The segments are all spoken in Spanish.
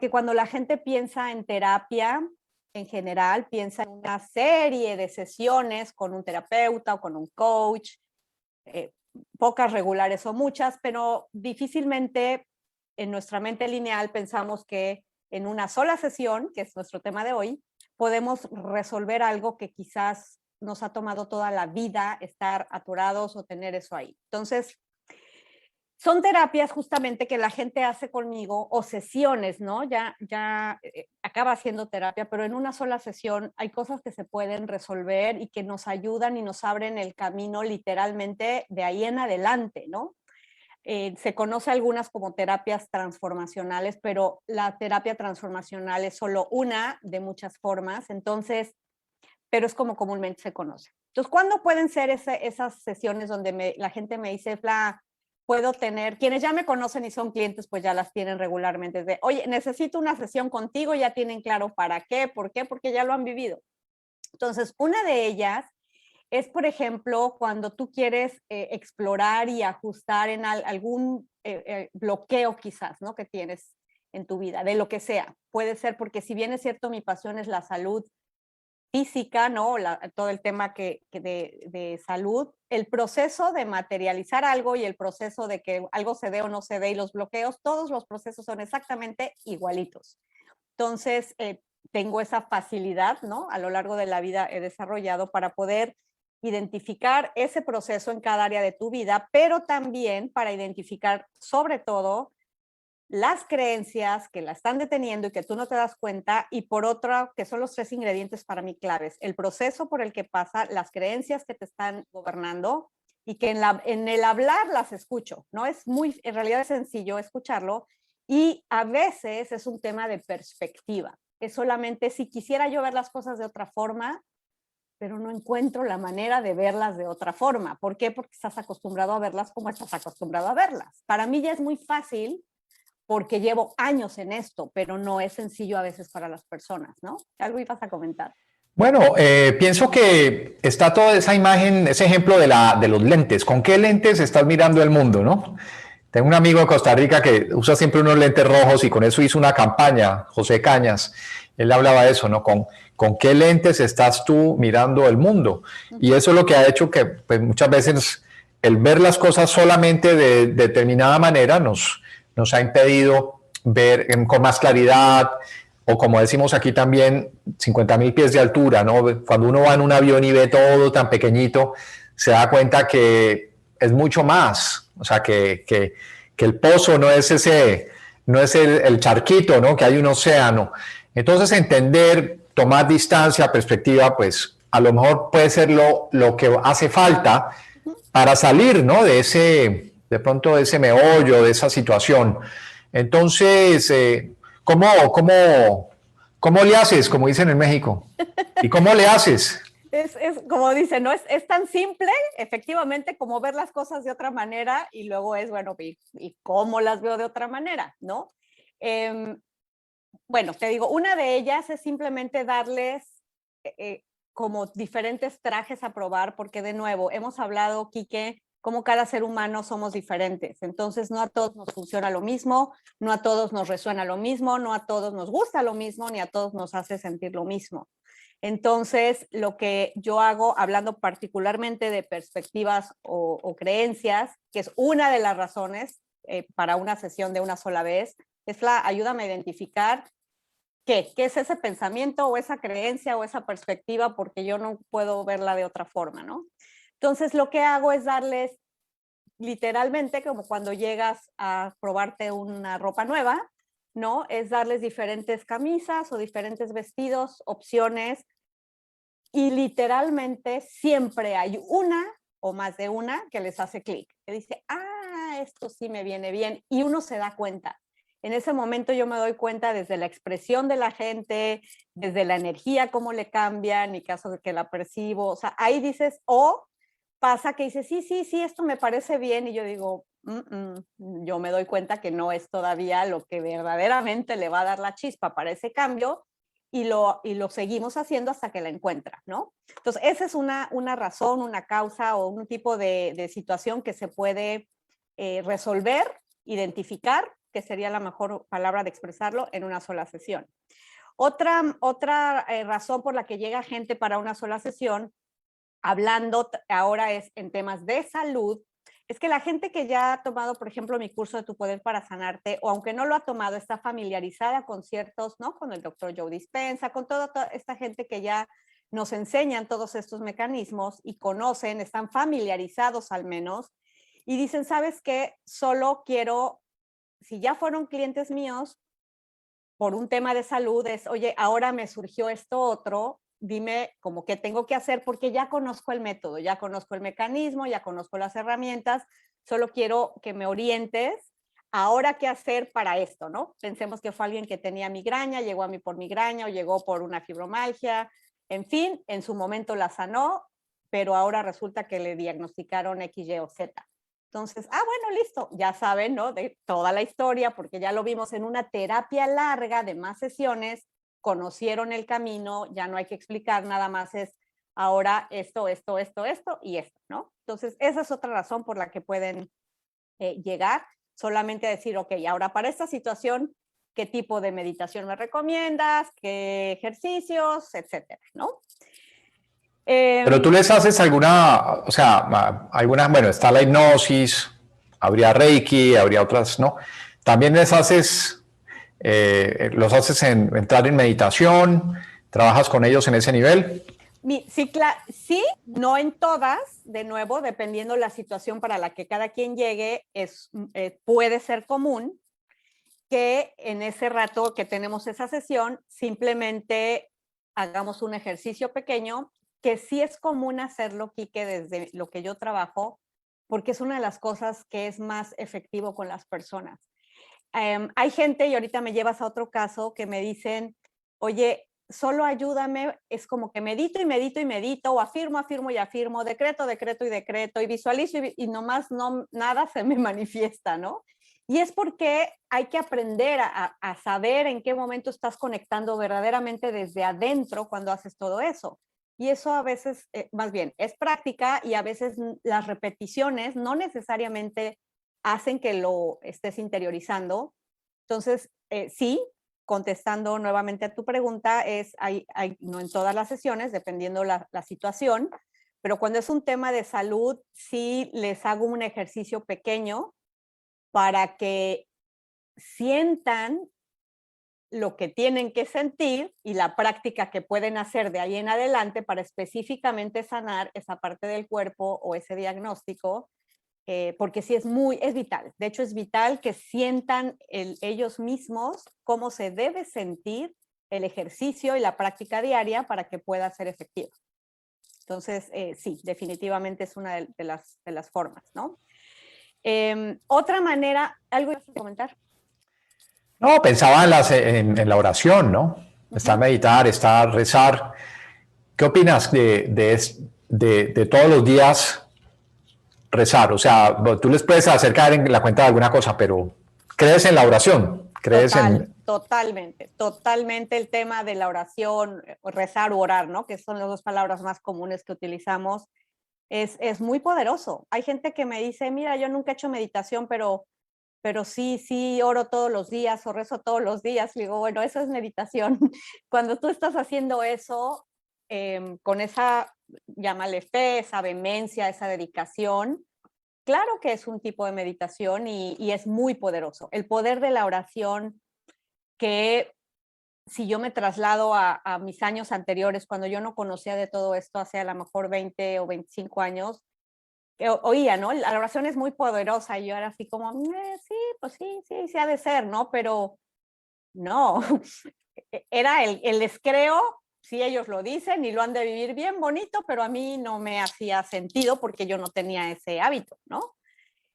porque cuando la gente piensa en terapia, en general, piensa en una serie de sesiones con un terapeuta o con un coach, pocas regulares o muchas, pero difícilmente en nuestra mente lineal pensamos que en una sola sesión, que es nuestro tema de hoy, podemos resolver algo que quizás nos ha tomado toda la vida estar aturados o tener eso ahí. Entonces, son terapias justamente que la gente hace conmigo o sesiones, ¿no? Ya acaba haciendo terapia, pero en una sola sesión hay cosas que se pueden resolver y que nos ayudan y nos abren el camino literalmente de ahí en adelante, ¿no? Se conoce algunas como terapias transformacionales, pero la terapia transformacional es solo una de muchas formas, entonces, pero es como comúnmente se conoce. Entonces, ¿cuándo pueden ser esas sesiones donde la gente me dice, Fla, puedo tener, quienes ya me conocen y son clientes, pues ya las tienen regularmente, de, oye, necesito una sesión contigo, ya tienen claro para qué, ¿por qué? Porque ya lo han vivido. Entonces, una de ellas es, por ejemplo, cuando tú quieres explorar y ajustar en algún bloqueo quizás, ¿no? Que tienes en tu vida, de lo que sea. Puede ser porque si bien es cierto, mi pasión es la salud física, ¿no? Todo el tema de salud, el proceso de materializar algo y el proceso de que algo se dé o no se dé y los bloqueos, todos los procesos son exactamente igualitos. Entonces, tengo esa facilidad, ¿no? A lo largo de la vida he desarrollado para poder identificar ese proceso en cada área de tu vida, pero también para identificar sobre todo las creencias que la están deteniendo y que tú no te das cuenta, y por otra, que son los tres ingredientes para mí claves, el proceso por el que pasa, las creencias que te están gobernando y que en el hablar las escucho, ¿no? En realidad es sencillo escucharlo y a veces es un tema de perspectiva, es solamente si quisiera yo ver las cosas de otra forma, pero no encuentro la manera de verlas de otra forma. ¿Por qué? Porque estás acostumbrado a verlas como estás acostumbrado a verlas. Para mí ya es muy fácil porque llevo años en esto, pero no es sencillo a veces para las personas, ¿no? Algo ibas a comentar. Bueno, pienso que está toda esa imagen, ese ejemplo de los lentes. ¿Con qué lentes estás mirando el mundo, no? Tengo un amigo de Costa Rica que usa siempre unos lentes rojos y con eso hizo una campaña, José Cañas. Él hablaba de eso, ¿no? ¿Con qué lentes estás tú mirando el mundo? Y eso es lo que ha hecho que pues, muchas veces el ver las cosas solamente de determinada manera nos ha impedido ver con más claridad, o como decimos aquí también, 50.000 pies de altura, ¿no? Cuando uno va en un avión y ve todo tan pequeñito, se da cuenta que es mucho más, o sea, que el pozo no es no es el charquito, ¿no? Que hay un océano. Entonces, entender, tomar distancia, perspectiva, pues a lo mejor puede ser lo que hace falta para salir, ¿no? De pronto de ese meollo, de esa situación. Entonces, ¿cómo le haces, como dicen en México? ¿Y cómo le haces? Es como dice, ¿no? Es tan simple, efectivamente, como ver las cosas de otra manera y luego es, bueno, ¿y cómo las veo de otra manera, no? Bueno, te digo, una de ellas es simplemente darles como diferentes trajes a probar, porque de nuevo, hemos hablado, Quique, como cada ser humano somos diferentes. Entonces, no a todos nos funciona lo mismo, no a todos nos resuena lo mismo, no a todos nos gusta lo mismo, ni a todos nos hace sentir lo mismo. Entonces, lo que yo hago, hablando particularmente de perspectivas o creencias, que es una de las razones para una sesión de una sola vez, es ayúdame a identificar qué es ese pensamiento o esa creencia o esa perspectiva, porque yo no puedo verla de otra forma, ¿no? Entonces, lo que hago es darles literalmente, como cuando llegas a probarte una ropa nueva, ¿no? Es darles diferentes camisas o diferentes vestidos, opciones, y literalmente siempre hay una o más de una que les hace clic, que dice, esto sí me viene bien, y uno se da cuenta. En ese momento yo me doy cuenta desde la expresión de la gente, desde la energía, cómo le cambia, en mi caso de que la percibo, o sea, ahí dices, pasa que dices, sí, esto me parece bien, y yo digo, yo me doy cuenta que no es todavía lo que verdaderamente le va a dar la chispa para ese cambio, y lo seguimos haciendo hasta que la encuentra, ¿no? Entonces, esa es una razón, una causa o un tipo de situación que se puede resolver, identificar, que sería la mejor palabra de expresarlo, en una sola sesión. Otra razón por la que llega gente para una sola sesión, hablando ahora es en temas de salud, es que la gente que ya ha tomado, por ejemplo, mi curso de Tu Poder para Sanarte, o aunque no lo ha tomado, está familiarizada con ciertos, ¿no? Con el doctor Joe Dispenza, con toda esta gente que ya nos enseñan todos estos mecanismos y conocen, están familiarizados al menos, y dicen, ¿sabes qué? Solo quiero, si ya fueron clientes míos, por un tema de salud, es, oye, ahora me surgió esto otro, dime como qué tengo que hacer, porque ya conozco el método, ya conozco el mecanismo, ya conozco las herramientas, solo quiero que me orientes ahora qué hacer para esto, ¿no? Pensemos que fue alguien que tenía migraña, llegó a mí por migraña o llegó por una fibromialgia, en fin, en su momento la sanó, pero ahora resulta que le diagnosticaron X, Y o Z. Entonces, bueno, listo, ya saben, ¿no? De toda la historia, porque ya lo vimos en una terapia larga de más sesiones, conocieron el camino, ya no hay que explicar, nada más es ahora esto y esto, ¿no? Entonces, esa es otra razón por la que pueden llegar solamente a decir, ok, ahora para esta situación, ¿qué tipo de meditación me recomiendas? ¿Qué ejercicios? Etcétera, ¿no? Pero tú les haces alguna, o sea, algunas, bueno, está la hipnosis, habría Reiki, habría otras, ¿no? También les haces, los haces entrar en meditación, trabajas con ellos en ese nivel. Sí, sí, no en todas, de nuevo, dependiendo la situación para la que cada quien llegue, puede ser común que en ese rato que tenemos esa sesión, simplemente hagamos un ejercicio pequeño, que sí es común hacerlo, Quique, desde lo que yo trabajo, porque es una de las cosas que es más efectivo con las personas. Hay gente, y ahorita me llevas a otro caso, que me dicen, oye, solo ayúdame, es como que medito y medito y medito, o afirmo, afirmo y afirmo, decreto, decreto y decreto, y visualizo y nomás nada se me manifiesta, ¿no? Y es porque hay que aprender a saber en qué momento estás conectando verdaderamente desde adentro cuando haces todo eso. Y eso a veces, más bien, es práctica y a veces las repeticiones no necesariamente hacen que lo estés interiorizando. Entonces, sí, contestando nuevamente a tu pregunta, no en todas las sesiones, dependiendo la situación, pero cuando es un tema de salud, sí les hago un ejercicio pequeño para que sientan lo que tienen que sentir y la práctica que pueden hacer de ahí en adelante para específicamente sanar esa parte del cuerpo o ese diagnóstico, porque sí es vital. De hecho, es vital que sientan ellos mismos cómo se debe sentir el ejercicio y la práctica diaria para que pueda ser efectivo. Entonces, sí, definitivamente es una de las formas, ¿no? Otra manera, ¿algo ibas a comentar? No, pensaba en la oración, ¿no? Está meditar, está rezar. ¿Qué opinas de todos los días rezar? O sea, tú les puedes acercar en la cuenta de alguna cosa, pero ¿crees en la oración? ¿Crees en...? Totalmente el tema de la oración, rezar u orar, ¿no? Que son las dos palabras más comunes que utilizamos. Es muy poderoso. Hay gente que me dice, mira, yo nunca he hecho meditación, pero sí oro todos los días o rezo todos los días. Le digo, bueno, eso es meditación. Cuando tú estás haciendo eso, con esa, llámale fe, esa vehemencia, esa dedicación, claro que es un tipo de meditación y es muy poderoso. El poder de la oración, que si yo me traslado a mis años anteriores, cuando yo no conocía de todo esto, hace a lo mejor 20 o 25 años, oía, ¿no? La oración es muy poderosa y yo era así como, sí, pues sí ha de ser, ¿no? Pero no, era el les creo, si ellos lo dicen y lo han de vivir bien bonito, pero a mí no me hacía sentido porque yo no tenía ese hábito, ¿no?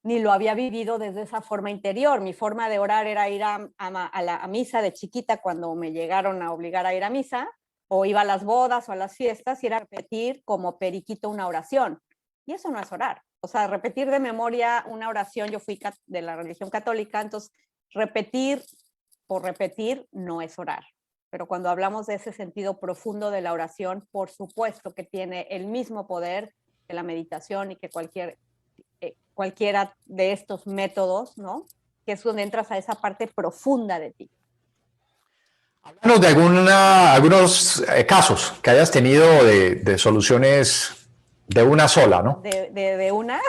Ni lo había vivido desde esa forma interior. Mi forma de orar era ir a misa de chiquita cuando me llegaron a obligar a ir a misa, o iba a las bodas o a las fiestas y era repetir como periquito una oración. Y eso no es orar. O sea, repetir de memoria una oración, yo fui de la religión católica, entonces repetir por repetir no es orar. Pero cuando hablamos de ese sentido profundo de la oración, por supuesto que tiene el mismo poder que la meditación y que cualquiera de estos métodos, ¿no? que es donde entras a esa parte profunda de ti. Háblanos de algunos casos que hayas tenido de soluciones de una sola, ¿no? De una,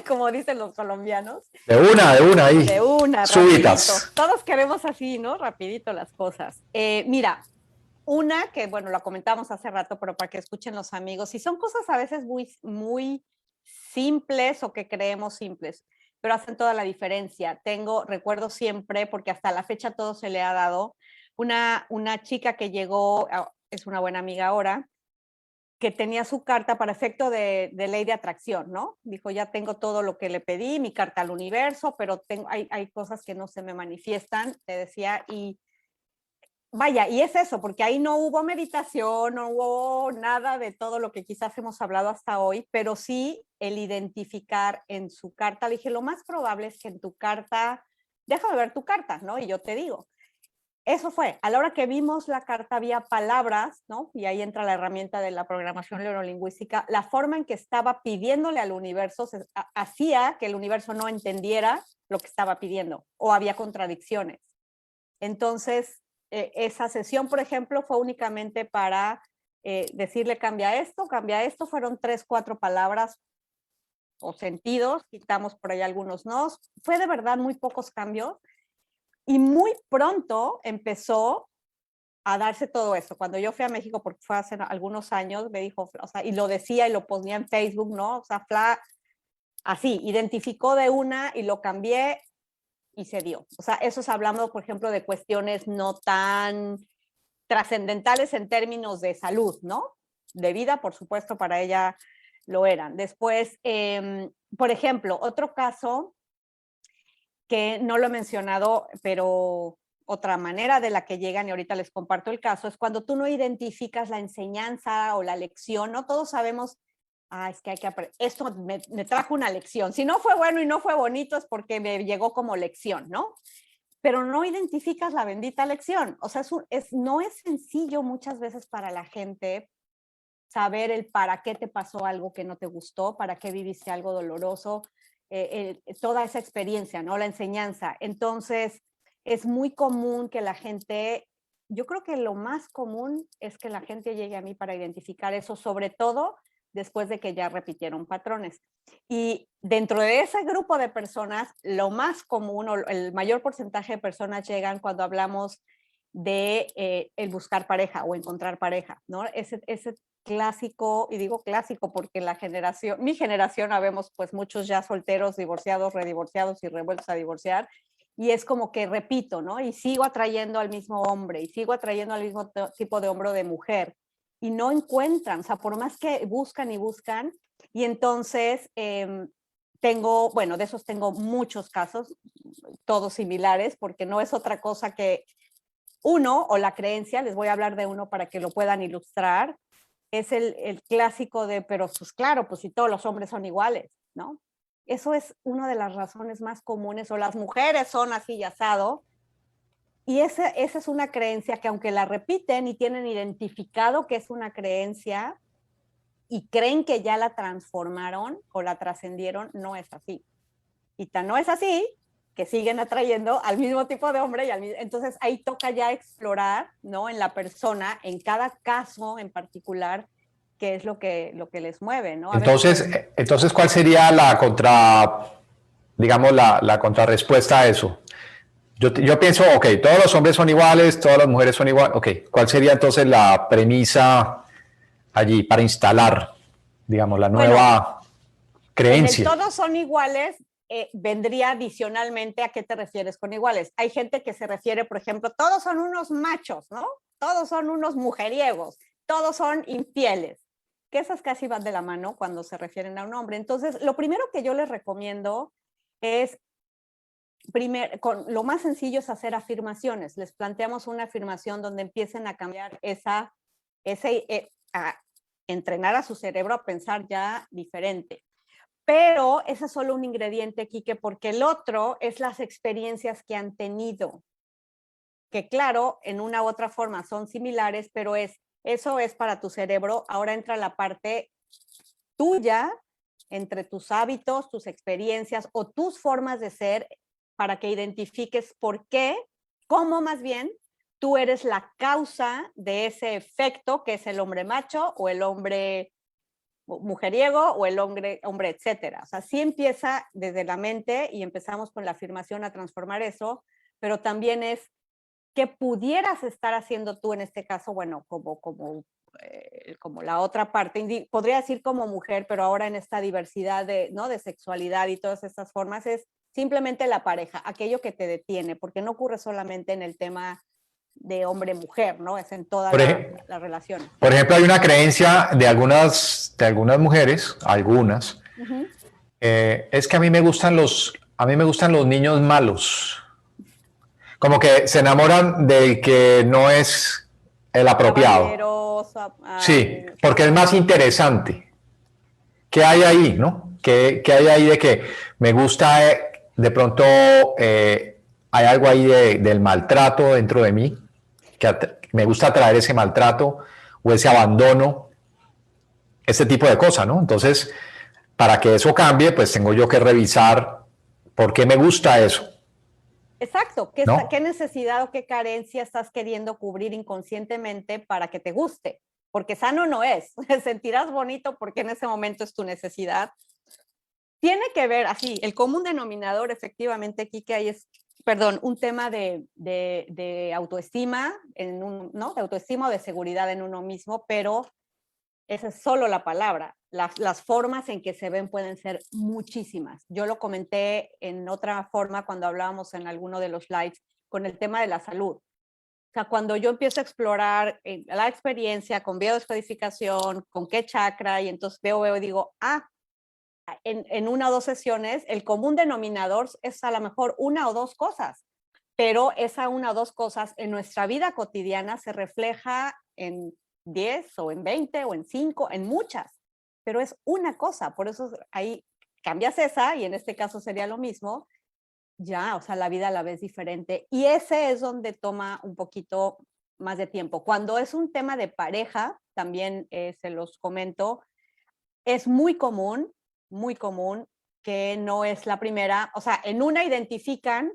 como dicen los colombianos. De una ahí. De una, Súbitas. rapidito. Todos queremos así, ¿no? Rapidito las cosas. Mira, una que, bueno, la comentamos hace rato, pero para que escuchen los amigos, y son cosas a veces muy simples o que creemos simples, pero hacen toda la diferencia. Recuerdo siempre, porque hasta la fecha todo se le ha dado, una chica que llegó, es una buena amiga ahora, que tenía su carta para efecto de ley de atracción, ¿no? Dijo, ya tengo todo lo que le pedí, mi carta al universo, pero hay cosas que no se me manifiestan, te decía, y vaya, y es eso, porque ahí no hubo meditación, no hubo nada de todo lo que quizás hemos hablado hasta hoy, pero sí el identificar en su carta. Le dije, lo más probable es que en tu carta, déjame ver tu carta, ¿no? Y yo te digo. Eso fue, a la hora que vimos la carta había palabras, ¿no? Y ahí entra la herramienta de la programación neurolingüística, la forma en que estaba pidiéndole al universo hacía que el universo no entendiera lo que estaba pidiendo o había contradicciones. Entonces, esa sesión, por ejemplo, fue únicamente para decirle cambia esto, fueron 3, 4 palabras o sentidos, quitamos por ahí algunos nos, fue de verdad muy pocos cambios y muy pronto empezó a darse todo eso. Cuando yo fui a México, porque fue hace algunos años, me dijo, o sea, y lo decía y lo ponía en Facebook, ¿no? O sea, así, identificó de una y lo cambié y se dio. O sea, eso es hablando, por ejemplo, de cuestiones no tan trascendentales en términos de salud, ¿no? De vida, por supuesto, para ella lo eran. Después, por ejemplo, otro caso que no lo he mencionado, pero otra manera de la que llegan, y ahorita les comparto el caso, es cuando tú no identificas la enseñanza o la lección, ¿no? Todos sabemos, es que hay que aprender, esto me trajo una lección. Si no fue bueno y no fue bonito es porque me llegó como lección, ¿no? Pero no identificas la bendita lección. O sea, no es sencillo muchas veces para la gente saber el para qué te pasó algo que no te gustó, para qué viviste algo doloroso, toda esa experiencia, ¿no? La enseñanza. Entonces, es muy común que la gente, yo creo que lo más común es que la gente llegue a mí para identificar eso, sobre todo después de que ya repitieron patrones. Y dentro de ese grupo de personas, lo más común o el mayor porcentaje de personas llegan cuando hablamos de el buscar pareja o encontrar pareja, ¿no? Ese clásico, y digo clásico porque mi generación, habemos pues muchos ya solteros, divorciados, redivorciados y revueltos a divorciar, y es como que repito, ¿no? Y sigo atrayendo al mismo hombre, y sigo atrayendo al mismo tipo de hombre o de mujer, y no encuentran, o sea, por más que buscan y buscan, y entonces bueno, de esos tengo muchos casos, todos similares, porque no es otra cosa que uno, o la creencia, les voy a hablar de uno para que lo puedan ilustrar, es el clásico de, pero pues claro, pues si todos los hombres son iguales, ¿no? Eso es una de las razones más comunes, o las mujeres son así y asado, y esa es una creencia que aunque la repiten y tienen identificado que es una creencia y creen que ya la transformaron o la trascendieron, no es así. Y tan no es así que siguen atrayendo al mismo tipo de hombre entonces ahí toca ya explorar, ¿no? En la persona, en cada caso en particular, qué es lo que les mueve, ¿no? Entonces, ¿cuál sería digamos, la contrarrespuesta a eso? Yo pienso, ok, todos los hombres son iguales, todas las mujeres son iguales, ok, ¿cuál sería entonces la premisa allí para instalar, digamos, la nueva creencia? En el todos son iguales, vendría adicionalmente a qué te refieres con iguales. Hay gente que se refiere, por ejemplo, todos son unos machos, ¿no? Todos son unos mujeriegos, todos son infieles, que esas casi van de la mano cuando se refieren a un hombre. Entonces, lo primero que yo les recomiendo es, lo más sencillo es hacer afirmaciones. Les planteamos una afirmación donde empiecen a cambiar a entrenar a su cerebro a pensar ya diferente. Pero ese es solo un ingrediente, Quique, porque el otro es las experiencias que han tenido, que claro, en una u otra forma son similares, pero eso es para tu cerebro. Ahora entra la parte tuya, entre tus hábitos, tus experiencias o tus formas de ser, para que identifiques por qué, cómo más bien, tú eres la causa de ese efecto que es el hombre macho o el hombre mujeriego o el hombre, etcétera. O sea, sí empieza desde la mente y empezamos con la afirmación a transformar eso, pero también es qué pudieras estar haciendo tú en este caso, bueno, como la otra parte, podría decir como mujer, pero ahora en esta diversidad de, ¿no?, de sexualidad y todas estas formas, es simplemente la pareja, aquello que te detiene, porque no ocurre solamente en el tema de hombre-mujer, ¿no? Es en todas las relaciones. Por ejemplo, hay una creencia de algunas mujeres, algunas, es que a mí me gustan los niños malos. Como que se enamoran del que no es el apropiado. Sí, porque es más interesante. ¿Qué hay ahí, no? ¿Qué hay ahí de que me gusta, de pronto hay algo ahí del maltrato dentro de mí? Que me gusta traer ese maltrato o ese abandono, ese tipo de cosas, ¿no? Entonces, para que eso cambie, pues tengo yo que revisar por qué me gusta eso. Exacto, ¿qué necesidad o qué carencia estás queriendo cubrir inconscientemente para que te guste? Porque sano no es, sentirás bonito porque en ese momento es tu necesidad. Tiene que ver, así, el común denominador efectivamente aquí que hay es, un tema de autoestima, ¿no? De autoestima o de seguridad en uno mismo, pero esa es solo la palabra. Las formas en que se ven pueden ser muchísimas. Yo lo comenté en otra forma cuando hablábamos en alguno de los slides con el tema de la salud. O sea, cuando yo empiezo a explorar la experiencia con biodescodificación, con qué chakra, y entonces veo y digo, en una o dos sesiones, el común denominador es a lo mejor una o dos cosas, pero esa una o dos cosas en nuestra vida cotidiana se refleja en 10 o en 20 o en 5, en muchas, pero es una cosa, por eso ahí cambias esa y en este caso sería lo mismo, ya, o sea, la vida la ves diferente y ese es donde toma un poquito más de tiempo. Cuando es un tema de pareja, también se los comento, es muy común que no es la primera, o sea, en una identifican,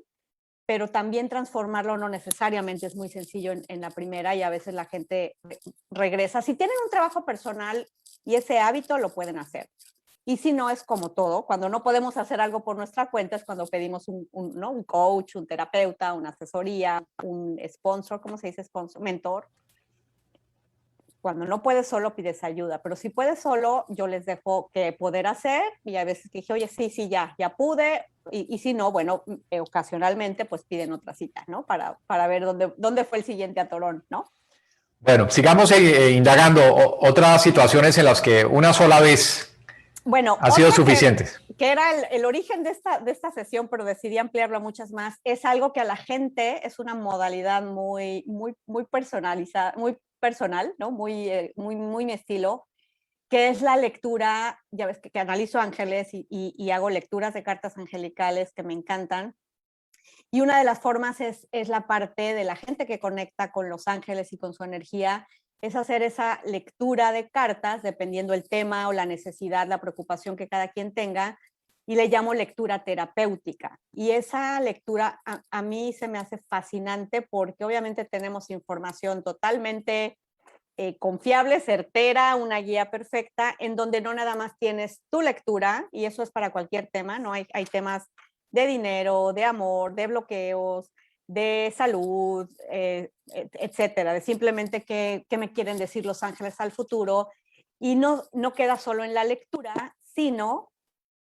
pero también transformarlo no necesariamente es muy sencillo en la primera y a veces la gente regresa. Si tienen un trabajo personal y ese hábito, lo pueden hacer. Y si no, es como todo. Cuando no podemos hacer algo por nuestra cuenta es cuando pedimos ¿no?, un coach, un terapeuta, una asesoría, un sponsor, ¿cómo se dice sponsor? Mentor. Cuando no puedes solo, pides ayuda, pero si puedes solo, yo les dejo que poder hacer y a veces dije, oye, sí, ya pude, y si no, bueno, ocasionalmente pues piden otra cita, ¿no? Para ver dónde fue el siguiente atorón, ¿no? Bueno, sigamos indagando otras situaciones en las que una sola vez ha sido suficiente. Que era el origen de esta sesión, pero decidí ampliarlo a muchas más, es algo que a la gente es una modalidad muy personalizada, muy personal, ¿no? Muy mi estilo, que es la lectura, ya ves que analizo ángeles y hago lecturas de cartas angelicales que me encantan. Y una de las formas es la parte de la gente que conecta con los ángeles y con su energía, es hacer esa lectura de cartas, dependiendo el tema o la necesidad, la preocupación que cada quien tenga, y le llamo lectura terapéutica. Y esa lectura a mí se me hace fascinante porque obviamente tenemos información totalmente confiable, certera, una guía perfecta, en donde no nada más tienes tu lectura, y eso es para cualquier tema, ¿no? Hay temas de dinero, de amor, de bloqueos, de salud, etcétera, de simplemente qué me quieren decir los ángeles al futuro, y no queda solo en la lectura, sino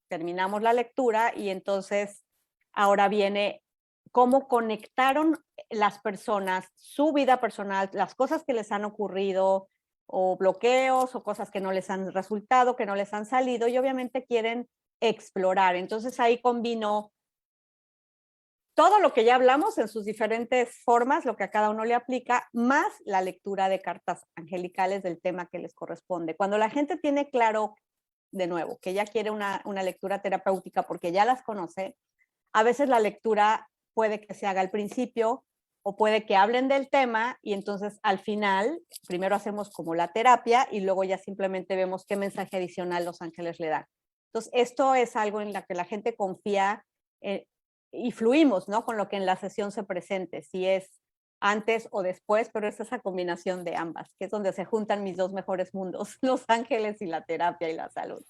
terminamos la lectura y entonces ahora viene cómo conectaron las personas, su vida personal, las cosas que les han ocurrido, o bloqueos, o cosas que no les han resultado, que no les han salido, y obviamente quieren explorar. Entonces ahí combino todo lo que ya hablamos en sus diferentes formas, lo que a cada uno le aplica, más la lectura de cartas angelicales del tema que les corresponde. Cuando la gente tiene claro, de nuevo, que ya quiere una lectura terapéutica porque ya las conoce, a veces la lectura puede que se haga al principio o puede que hablen del tema y entonces al final, primero hacemos como la terapia y luego ya simplemente vemos qué mensaje adicional los ángeles le dan. Entonces, esto es algo en la que la gente confía y fluimos, ¿no? Con lo que en la sesión se presente, si es antes o después, pero es esa combinación de ambas, que es donde se juntan mis dos mejores mundos, Los Ángeles y la terapia y la salud.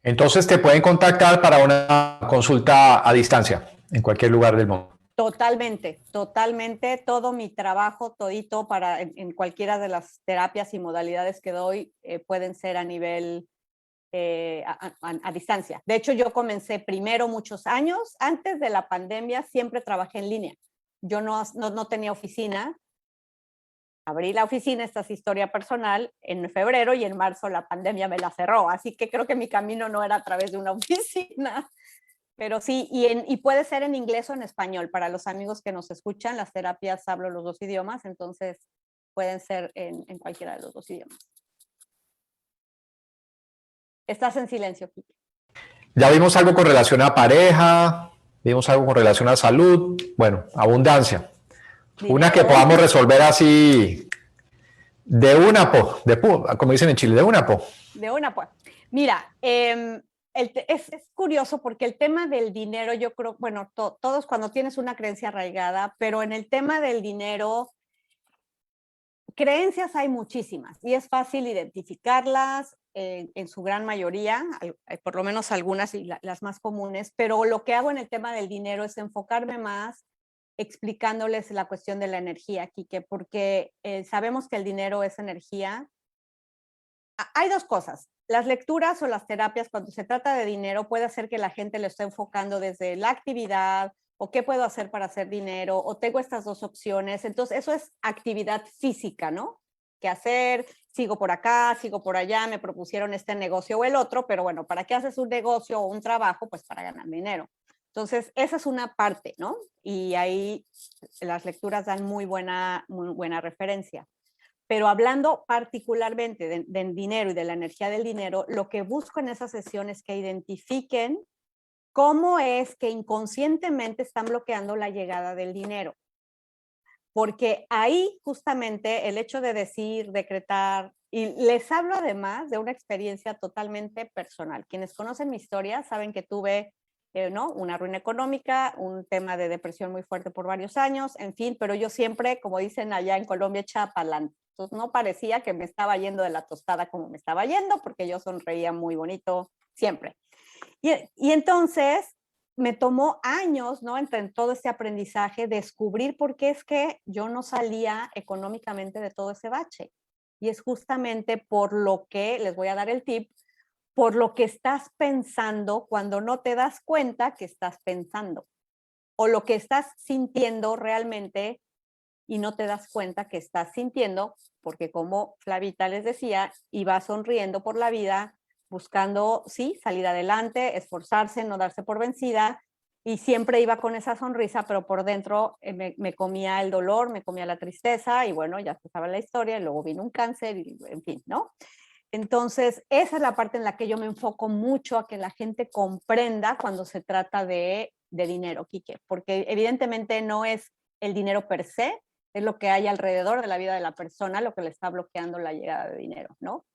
Entonces te pueden contactar para una consulta a distancia en cualquier lugar del mundo. Totalmente, totalmente. Todo mi trabajo, todito en cualquiera de las terapias y modalidades que doy, pueden ser a nivel a distancia. De hecho, yo comencé primero muchos años, antes de la pandemia, siempre trabajé en línea. Yo no tenía oficina. Abrí la oficina, esta es historia personal, en febrero y en marzo la pandemia me la cerró. Así que creo que mi camino no era a través de una oficina. Pero sí, y puede ser en inglés o en español. Para los amigos que nos escuchan, las terapias hablo los dos idiomas, entonces pueden ser en cualquiera de los dos idiomas. Estás en silencio, Kike. Ya vimos algo con relación a pareja, vimos algo con relación a salud, bueno, abundancia. Dinero. Una que podamos resolver así de una po, como dicen en Chile, de una po. De una, pues. Mira, es curioso porque el tema del dinero, yo creo, bueno, todos cuando tienes una creencia arraigada, pero en el tema del dinero, creencias hay muchísimas y es fácil identificarlas en su gran mayoría, por lo menos algunas y las más comunes, pero lo que hago en el tema del dinero es enfocarme más explicándoles la cuestión de la energía, Kike, porque sabemos que el dinero es energía. Hay dos cosas. Las lecturas o las terapias, cuando se trata de dinero, puede hacer que la gente lo esté enfocando desde la actividad o qué puedo hacer para hacer dinero o tengo estas dos opciones. Entonces, eso es actividad física, ¿no? ¿Qué hacer? Sigo por acá, sigo por allá, me propusieron este negocio o el otro, pero bueno, ¿para qué haces un negocio o un trabajo? Pues para ganar dinero. Entonces, esa es una parte, ¿no? Y ahí las lecturas dan muy buena referencia. Pero hablando particularmente del dinero y de la energía del dinero, lo que busco en esa sesión es que identifiquen cómo es que inconscientemente están bloqueando la llegada del dinero. Porque ahí justamente el hecho de decir, decretar, y les hablo además de una experiencia totalmente personal. Quienes conocen mi historia saben que tuve ¿no? una ruina económica, un tema de depresión muy fuerte por varios años, en fin, pero yo siempre, como dicen allá en Colombia, echaba para adelante. Entonces no parecía que me estaba yendo de la tostada como me estaba yendo, porque yo sonreía muy bonito siempre. Y entonces me tomó años, ¿no? En todo ese aprendizaje, descubrir por qué es que yo no salía económicamente de todo ese bache. Y es justamente por lo que, les voy a dar el tip, por lo que estás pensando cuando no te das cuenta que estás pensando. O lo que estás sintiendo realmente y no te das cuenta que estás sintiendo, porque como Flavita les decía, iba sonriendo por la vida, buscando, sí, salir adelante, esforzarse, no darse por vencida, y siempre iba con esa sonrisa, pero por dentro me comía el dolor, me comía la tristeza, y bueno, ya se sabe la historia, y luego vino un cáncer, y en fin, ¿no? Entonces, esa es la parte en la que yo me enfoco mucho a que la gente comprenda cuando se trata de dinero, Quique, porque evidentemente no es el dinero per se, es lo que hay alrededor de la vida de la persona lo que le está bloqueando la llegada de dinero, ¿no?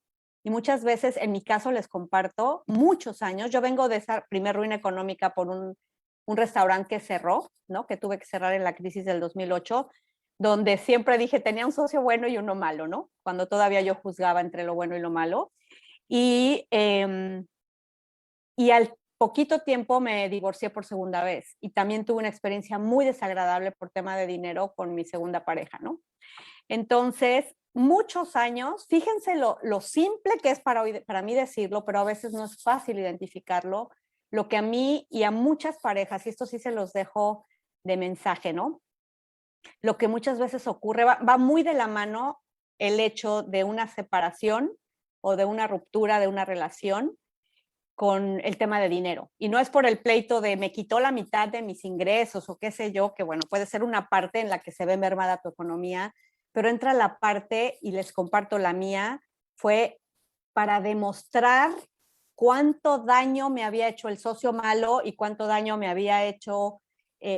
Y muchas veces, en mi caso, les comparto, muchos años, yo vengo de esa primer ruina económica por un restaurante que cerró, ¿no? Que tuve que cerrar en la crisis del 2008, donde siempre dije, tenía un socio bueno y uno malo, ¿no? Cuando todavía yo juzgaba entre lo bueno y lo malo. Y al poquito tiempo me divorcié por segunda vez y también tuve una experiencia muy desagradable por tema de dinero con mi segunda pareja, ¿no? Entonces, muchos años, fíjense lo simple que es para mí decirlo, pero a veces no es fácil identificarlo, lo que a mí y a muchas parejas, y esto sí se los dejo de mensaje, ¿no? Lo que muchas veces ocurre, va muy de la mano el hecho de una separación o de una ruptura de una relación con el tema de dinero. Y no es por el pleito de me quitó la mitad de mis ingresos o qué sé yo, que bueno, puede ser una parte en la que se ve mermada tu economía, pero entra la parte, y les comparto la mía, fue para demostrar cuánto daño me había hecho el socio malo y cuánto daño me había hecho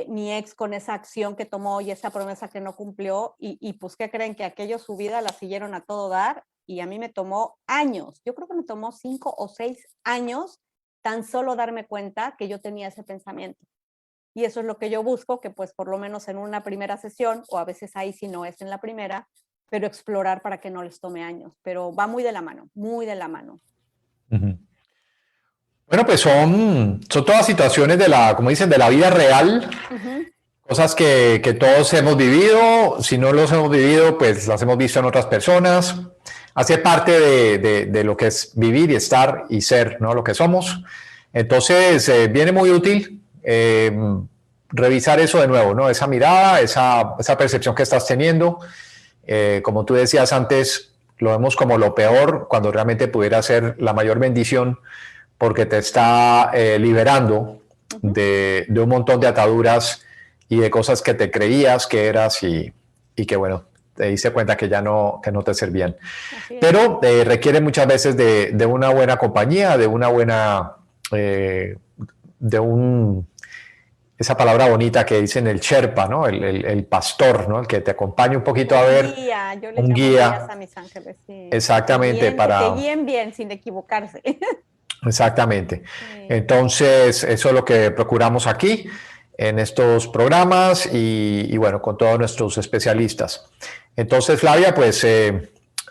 mi ex con esa acción que tomó y esa promesa que no cumplió. Y pues, ¿qué creen? Que aquellos su vida la siguieron a todo dar y a mí me tomó años. Yo creo que me tomó 5 o 6 años tan solo darme cuenta que yo tenía ese pensamiento. y eso es lo que yo busco, que pues por lo menos en una primera sesión, o a veces ahí si no es en la primera, pero explorar para que no les tome años, pero va muy de la mano, muy de la mano. Ujú. Bueno, pues son todas situaciones de la, como dicen, de la vida real, cosas que todos hemos vivido. Si no los hemos vivido, pues las hemos visto en otras personas. Hace parte de lo que es vivir y estar y ser, ¿no? Lo que somos. Entonces, viene muy útil revisar eso de nuevo, ¿no? Esa mirada, esa percepción que estás teniendo. Como tú decías antes, lo vemos como lo peor cuando realmente pudiera ser la mayor bendición, porque te está liberando de un montón de ataduras y de cosas que te creías que eras y que, bueno, te diste cuenta que ya no te servían. Pero requiere muchas veces de una buena compañía, de una buena, esa palabra bonita que dicen el Sherpa, ¿no? El pastor, ¿no? El que te acompañe un poquito a ver. Guía, yo les un llamo guía. Guías a mis ángeles. Sí. Exactamente. Que guíen bien, sin equivocarse. Exactamente. Sí. Entonces, eso es lo que procuramos aquí en estos programas y bueno, con todos nuestros especialistas. Entonces, Flavia, pues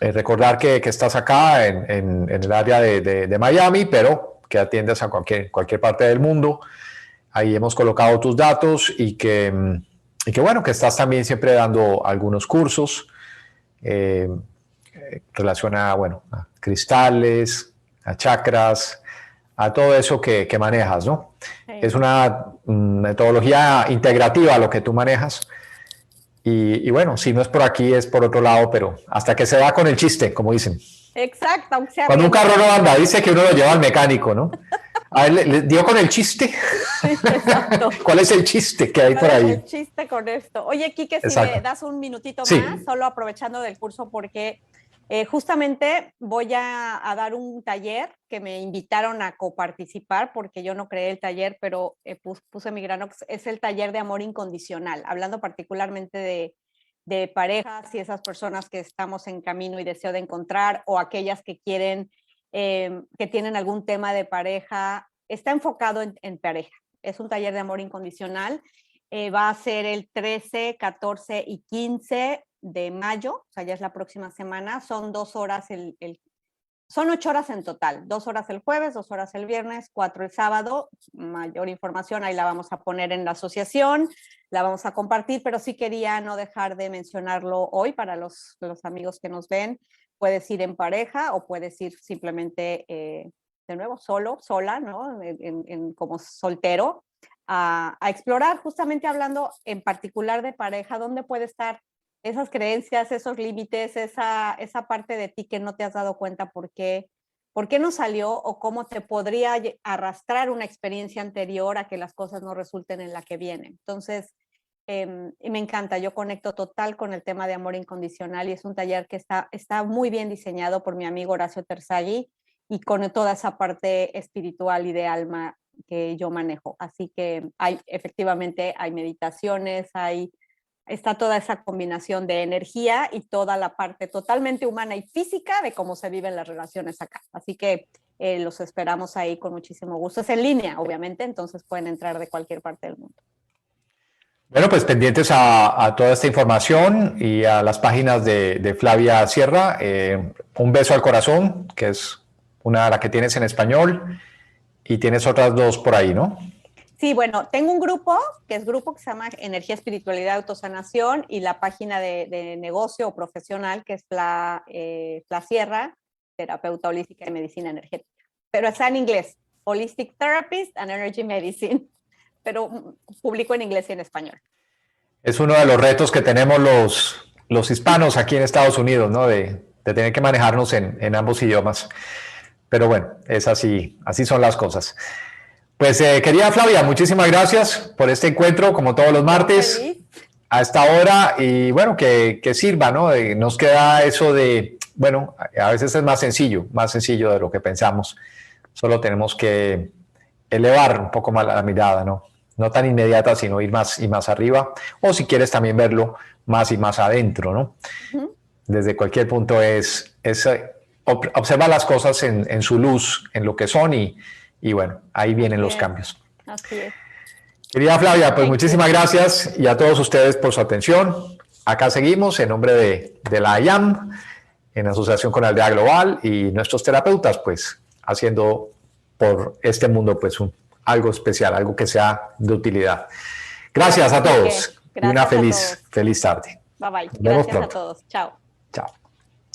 recordar que estás acá en el área de Miami, pero que atiendes a cualquier parte del mundo. Ahí hemos colocado tus datos y que bueno, que estás también siempre dando algunos cursos relacionados, bueno, a cristales, a chakras, a todo eso que manejas, ¿no? Sí. Es una metodología integrativa lo que tú manejas. Y bueno, si no es por aquí, es por otro lado, pero hasta que se va con el chiste, como dicen. Exacto. Aunque sea cuando un carro no anda, dice que uno lo lleva al mecánico, ¿no? A él le dio con el chiste. Exacto. ¿Cuál es el chiste que hay por ahí? El chiste con esto. Oye, Quique, si me das un minutito sí. más, solo aprovechando del curso, porque justamente voy a dar un taller que me invitaron a coparticipar, porque yo no creé el taller, pero puse mi grano, es el taller de amor incondicional, hablando particularmente de parejas y esas personas que estamos en camino y deseo de encontrar, o aquellas que quieren, que tienen algún tema de pareja. Está enfocado en pareja. Es un taller de amor incondicional. Va a ser el 13, 14 y 15 de mayo, o sea, ya es la próxima semana. Son 2 horas, son 8 horas en total. 2 horas el jueves, 2 horas el viernes, 4 el sábado. Mayor información ahí la vamos a poner en la asociación, la vamos a compartir, pero sí quería no dejar de mencionarlo hoy para los amigos que nos ven. Puedes ir en pareja o puedes ir simplemente, de nuevo, solo, sola, ¿no? Como soltero, a explorar, justamente hablando en particular de pareja, dónde puede estar esas creencias, esos límites, esa parte de ti que no te has dado cuenta por qué no salió, o cómo te podría arrastrar una experiencia anterior a que las cosas no resulten en la que vienen. Entonces, y me encanta, yo conecto total con el tema de amor incondicional, y es un taller que está muy bien diseñado por mi amigo Horacio Terzaghi, y con toda esa parte espiritual y de alma que yo manejo. Así que efectivamente hay meditaciones, está toda esa combinación de energía y toda la parte totalmente humana y física de cómo se viven las relaciones acá. Así que los esperamos ahí con muchísimo gusto. Es en línea, obviamente, entonces pueden entrar de cualquier parte del mundo. Bueno, pues pendientes a toda esta información y a las páginas de Flavia Sierra. Un beso al corazón, que es una de las que tienes en español, y tienes otras 2 por ahí, ¿no? Sí, bueno, tengo un grupo que se llama Energía, Espiritualidad, Autosanación, y la página de negocio o profesional que es Fla Sierra, terapeuta holística y medicina energética. Pero está en inglés, Holistic Therapist and Energy Medicine, pero publico en inglés y en español. Es uno de los retos que tenemos los hispanos aquí en Estados Unidos, ¿no? De tener que manejarnos en ambos idiomas. Pero bueno, es así son las cosas. Pues querida Flavia, muchísimas gracias por este encuentro, como todos los martes, a esta hora, y bueno, que sirva, ¿no? Nos queda eso de, bueno, a veces es más sencillo de lo que pensamos. Solo tenemos que elevar un poco más la mirada, ¿no? No tan inmediata, sino ir más y más arriba, o si quieres también verlo más y más adentro, ¿no? Desde cualquier punto es observar las cosas en su luz, en lo que son, y bueno, ahí vienen los cambios. Así es. Querida Flavia, pues muchísimas gracias y a todos ustedes por su atención. Acá seguimos en nombre de la IAM, en asociación con Aldea Global y nuestros terapeutas, pues haciendo por este mundo pues algo especial, algo que sea de utilidad. Gracias a todos y una feliz tarde. Bye bye. Nos vemos Gracias a pronto. todos. Chao. Chao.